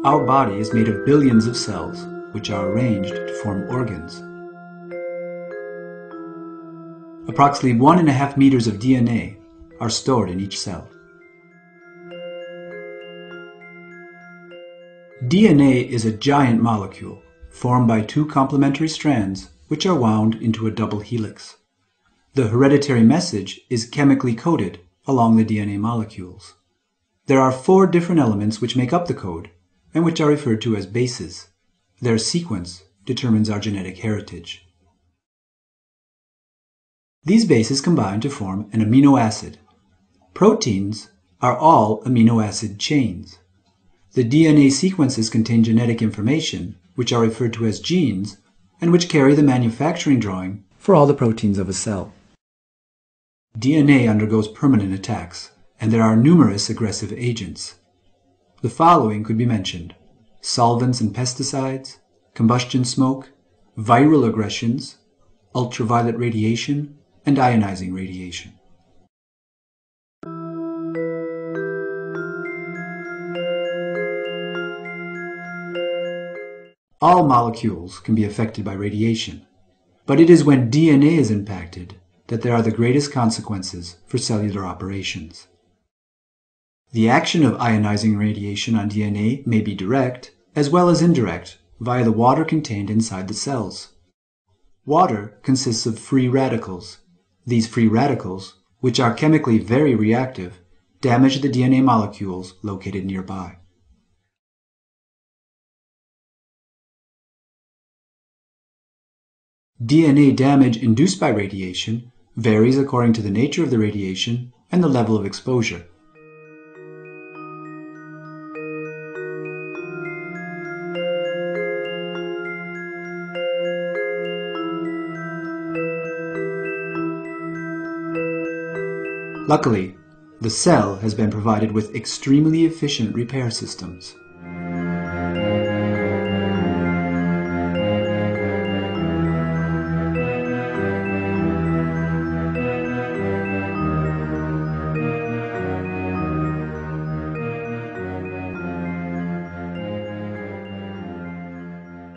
Our body is made of billions of cells, which are arranged to form organs. Approximately 1.5 meters of DNA are stored in each cell. DNA is a giant molecule formed by two complementary strands which are wound into a double helix. The hereditary message is chemically coded along the DNA molecules. There are 4 different elements which make up the code and which are referred to as bases. Their sequence determines our genetic heritage. These bases combine to form an amino acid. Proteins are all amino acid chains. The DNA sequences contain genetic information, which are referred to as genes, and which carry the manufacturing drawing for all the proteins of a cell. DNA undergoes permanent attacks, and there are numerous aggressive agents. The following could be mentioned: solvents and pesticides, combustion smoke, viral aggressions, ultraviolet radiation, and ionizing radiation. All molecules can be affected by radiation, but it is when DNA is impacted that there are the greatest consequences for cellular operations. The action of ionizing radiation on DNA may be direct as well as indirect via the water contained inside the cells. Water consists of free radicals. These free radicals, which are chemically very reactive, damage the DNA molecules located nearby. DNA damage induced by radiation varies according to the nature of the radiation and the level of exposure. Luckily, the cell has been provided with extremely efficient repair systems.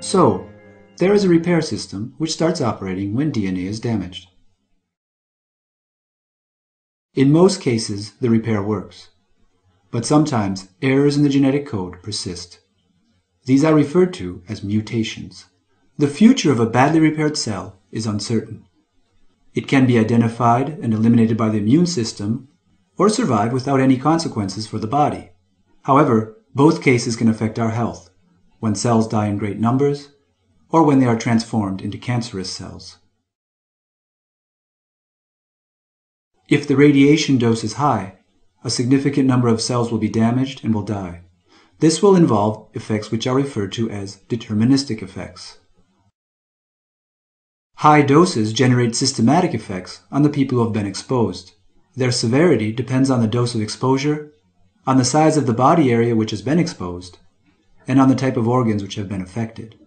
So, there is a repair system which starts operating when DNA is damaged. In most cases, the repair works, but sometimes errors in the genetic code persist. These are referred to as mutations. The future of a badly repaired cell is uncertain. It can be identified and eliminated by the immune system, or survive without any consequences for the body. However, both cases can affect our health, when cells die in great numbers, or when they are transformed into cancerous cells. If the radiation dose is high, a significant number of cells will be damaged and will die. This will involve effects which are referred to as deterministic effects. High doses generate systematic effects on the people who have been exposed. Their severity depends on the dose of exposure, on the size of the body area which has been exposed, and on the type of organs which have been affected.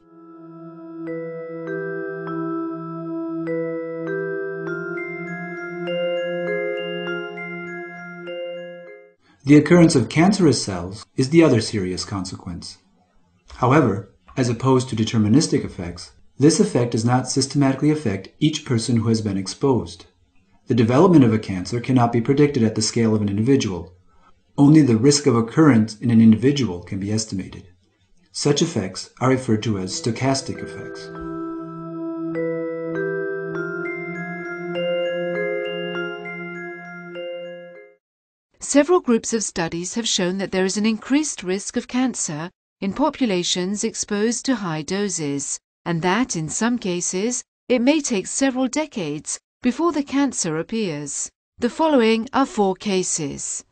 The occurrence of cancerous cells is the other serious consequence. However, as opposed to deterministic effects, this effect does not systematically affect each person who has been exposed. The development of a cancer cannot be predicted at the scale of an individual. Only the risk of occurrence in an individual can be estimated. Such effects are referred to as stochastic effects. Several groups of studies have shown that there is an increased risk of cancer in populations exposed to high doses, and that in some cases it may take several decades before the cancer appears. The following are 4 cases.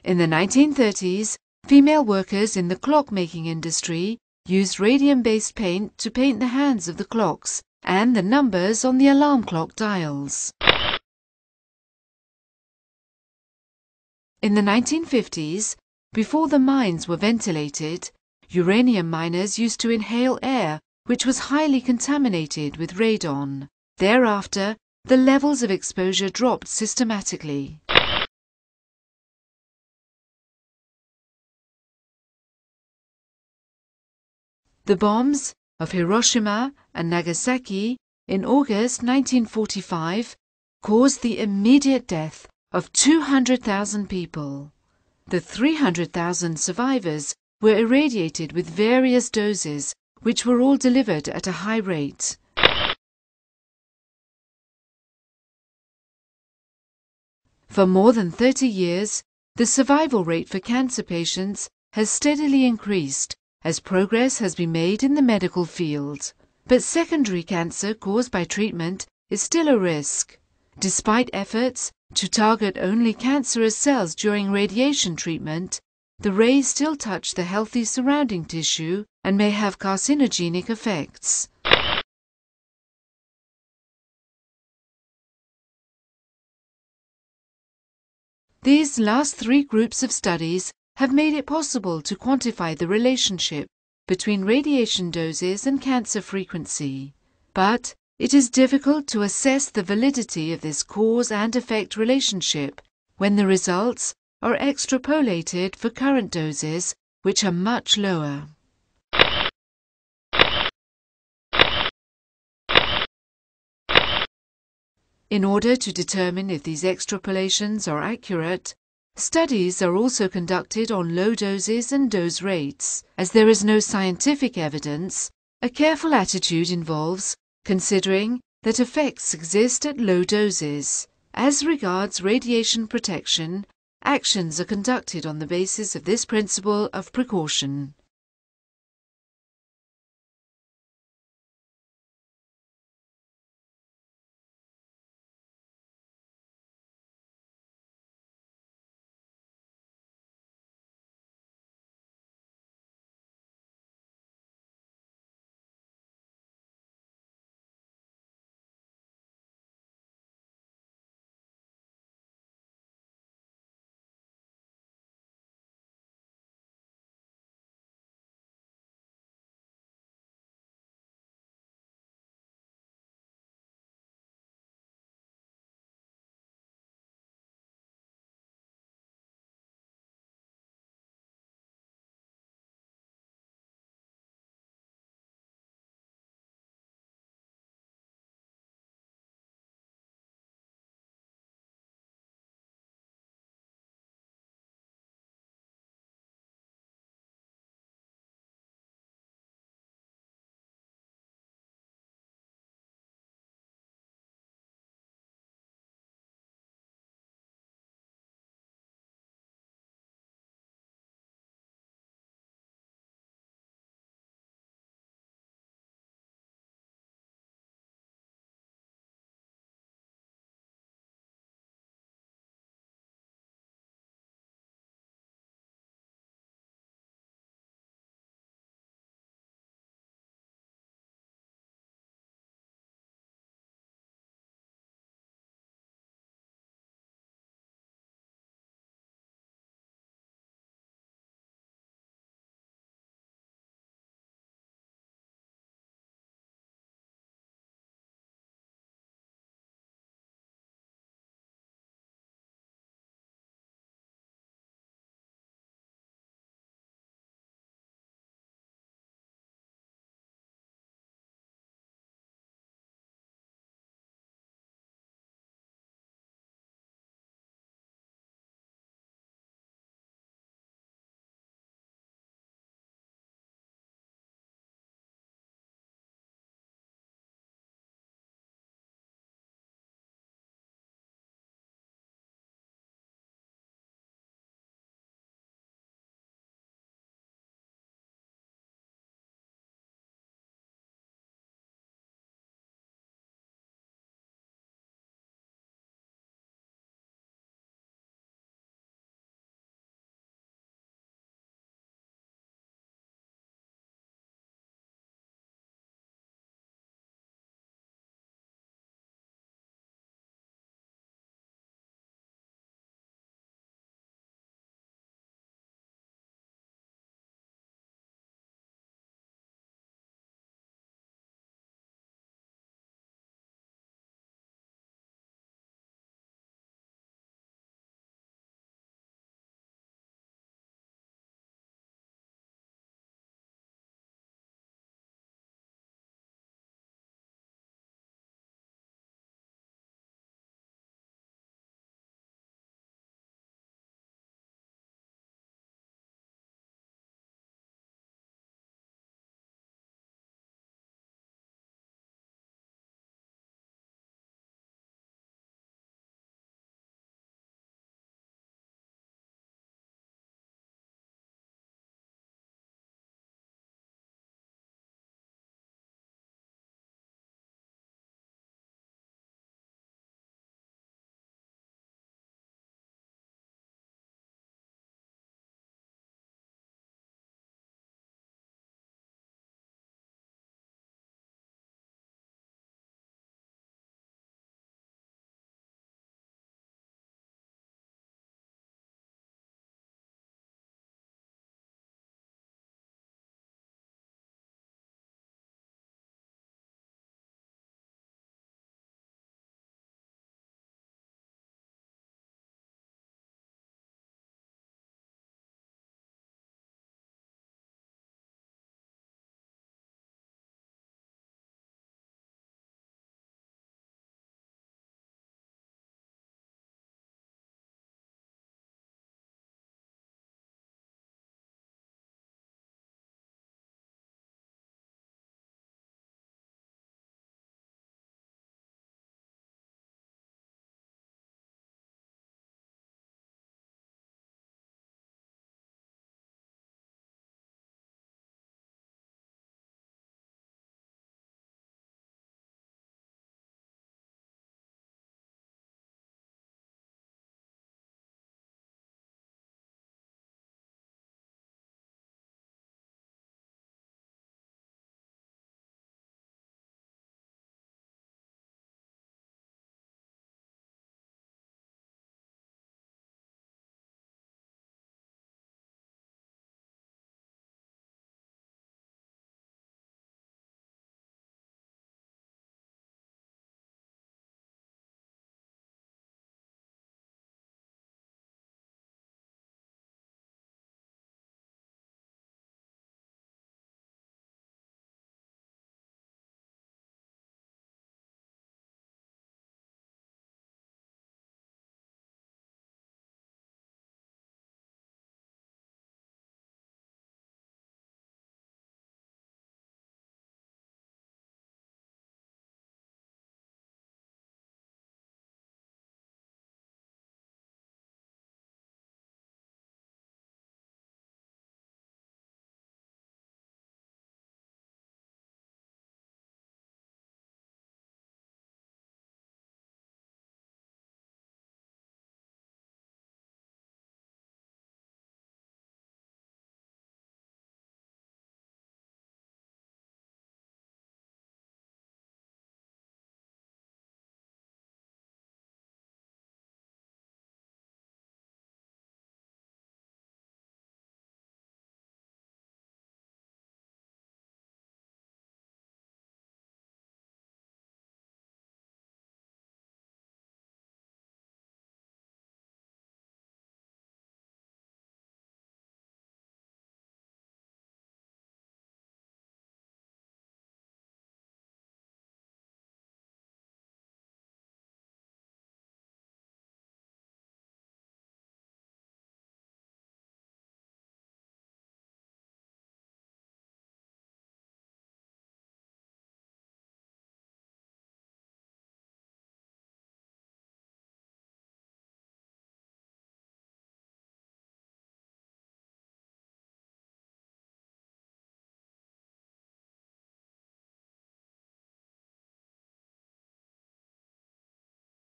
In the 1930s, female workers in the clock-making industry used radium-based paint to paint the hands of the clocks and the numbers on the alarm clock dials. In the 1950s, before the mines were ventilated, uranium miners used to inhale air which was highly contaminated with radon. Thereafter, the levels of exposure dropped systematically. The bombs of Hiroshima and Nagasaki in August 1945 caused the immediate death of 200,000 people. The 300,000 survivors were irradiated with various doses, which were all delivered at a high rate. For more than 30 years, the survival rate for cancer patients has steadily increased as progress has been made in the medical field. But secondary cancer caused by treatment is still a risk. Despite efforts to target only cancerous cells during radiation treatment, the rays still touch the healthy surrounding tissue and may have carcinogenic effects. These last three groups of studies have made it possible to quantify the relationship between radiation doses and cancer frequency. But it is difficult to assess the validity of this cause and effect relationship when the results are extrapolated for current doses, which are much lower. In order to determine if these extrapolations are accurate, studies are also conducted on low doses and dose rates. As there is no scientific evidence, a careful attitude involves considering that effects exist at low doses. As regards radiation protection, actions are conducted on the basis of this principle of precaution.